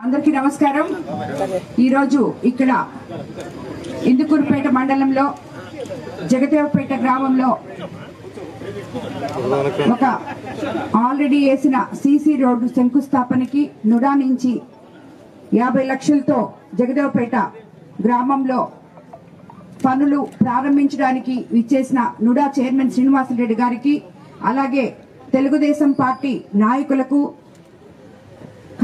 అందరికీ నమస్కారం। ఈ రోజు ఇక్కడ ఇందుకూరుపేట మండలంలో జగదేవపేట గ్రామంలో ఒక ఆల్రెడీ వేసిన సీసీ రోడ్డు శంకుస్థాపనకి నుడా నుంచి 50 లక్షలతో జగదేవపేట గ్రామంలో పనులు ప్రారంభించడానికి విచ్చేసిన నుడా చైర్మన్ శ్రీనివాసరెడ్డి గారికి అలాగే తెలుగుదేశం పార్టీ నాయకులకు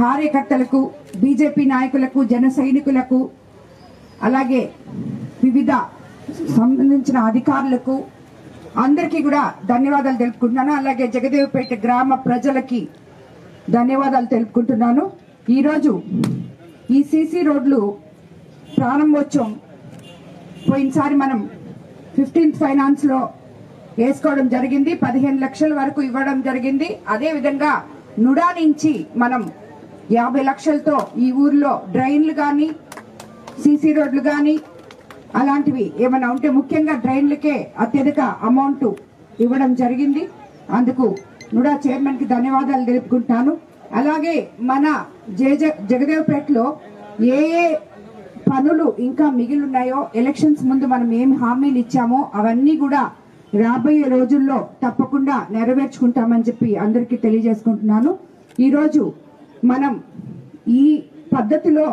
కార్యకర్తలకు బీజేపీ నాయకులకు జన సైనికులకు అలాగే వివిధ సంబంధించిన అధికారులకు అందరికీ కూడా ధన్యవాదాలు తెలుపుకుంటున్నాను। అలాగే జగదేవపేట గ్రామ ప్రజలకి ధన్యవాదాలు తెలుపుకుంటున్నాను। ఈరోజు ఈ సీసీ రోడ్లు ప్రారంభోత్సవం పోయినసారి మనం 15th ఫైనాన్స్ లో వేసుకోవడం జరిగింది, 15 లక్షల వరకు ఇవ్వడం జరిగింది। అదే విధంగా నుడా నుంచి మనం 50 లక్షలతో ఈ ఊర్లో డ్రైన్లు కానీ సీసీ రోడ్లు కానీ అలాంటివి ఏమైనా ఉంటే ముఖ్యంగా డ్రైన్లకే అత్యధిక అమౌంట్ ఇవ్వడం జరిగింది। అందుకు నుడా చైర్మన్ కి ధన్యవాదాలు తెలుపుకుంటాను। అలాగే మన జగదేవపేటలో ఏ పనులు ఇంకా మిగిలి ఉన్నాయో ఎలక్షన్స్ ముందు మనం ఏమి హామీలు ఇచ్చామో అవన్నీ కూడా రాబోయే రోజుల్లో తప్పకుండా నెరవేర్చుకుంటామని చెప్పి అందరికీ తెలియజేసుకుంటున్నాను। ఈరోజు మనం ఈ పద్ధతిలో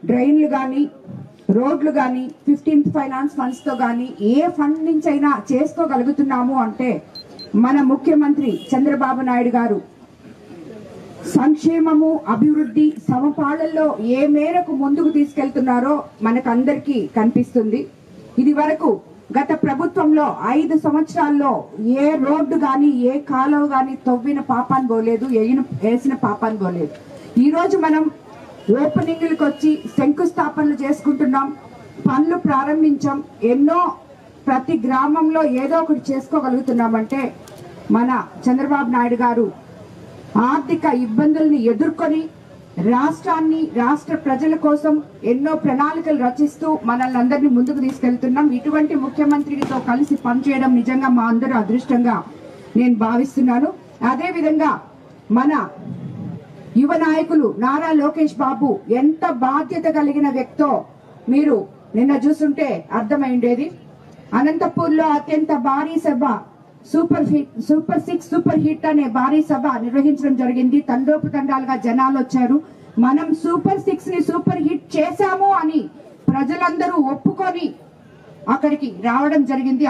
డ్రైన్లు కానీ రోడ్లు కానీ 15th ఫైనాన్స్ ఫండ్స్ తో కానీ ఏ ఫండ్ నుంచి అయినా చేసుకోగలుగుతున్నాము అంటే మన ముఖ్యమంత్రి చంద్రబాబు నాయుడు గారు సంక్షేమము అభివృద్ధి సమపాళ్లలో ఏ మేరకు ముందుకు తీసుకెళ్తున్నారో మనకందరికీ కనిపిస్తుంది। ఇది వరకు గత ప్రభుత్వంలో 5 సంవత్సరాల్లో ఏ రోడ్డు గాని ఏ కాలువ గాని తవ్విన పాపాన్ని పోలేదు, వేసిన పాపాన్ని పోలేదు। ఈ రోజు మనం ఓపెనింగ్లకు వచ్చి శంకుస్థాపనలు చేసుకుంటున్నాం, పనులు ప్రారంభించాం, ఎన్నో ప్రతి గ్రామంలో ఏదో ఒకటి చేసుకోగలుగుతున్నామంటే మన చంద్రబాబు నాయుడు గారు ఆర్థిక ఇబ్బందుల్ని ఎదుర్కొని రాష్ట్రాన్ని రాష్ట్ర ప్రజల కోసం ఎన్నో ప్రణాళికలు రచిస్తూ మనల్ని అందరినీ ముందుకు తీసుకెళ్తున్నాం। ఇటువంటి ముఖ్యమంత్రితో కలిసి పనిచేయడం నిజంగా మా అందరూ అదృష్టంగా నేను భావిస్తున్నాను। అదే విధంగా మన యువ నాయకులు నారా లోకేష్ బాబు ఎంత బాధ్యత కలిగిన వ్యక్తో మీరు నిన్న చూస్తుంటే అర్థమైండేది। అనంతపూర్ లో అత్యంత భారీ సభ సూపర్ 6 సూపర్ హిట్ అనే భారీ సభ నిర్వహించడం జరిగింది। తండోపతండాలుగా జనాలు వచ్చారు। మనం సూపర్ 6 ని సూపర్ హిట్ చేశాము అని ప్రజలందరూ ఒప్పుకొని అక్కడికి రావడం జరిగింది।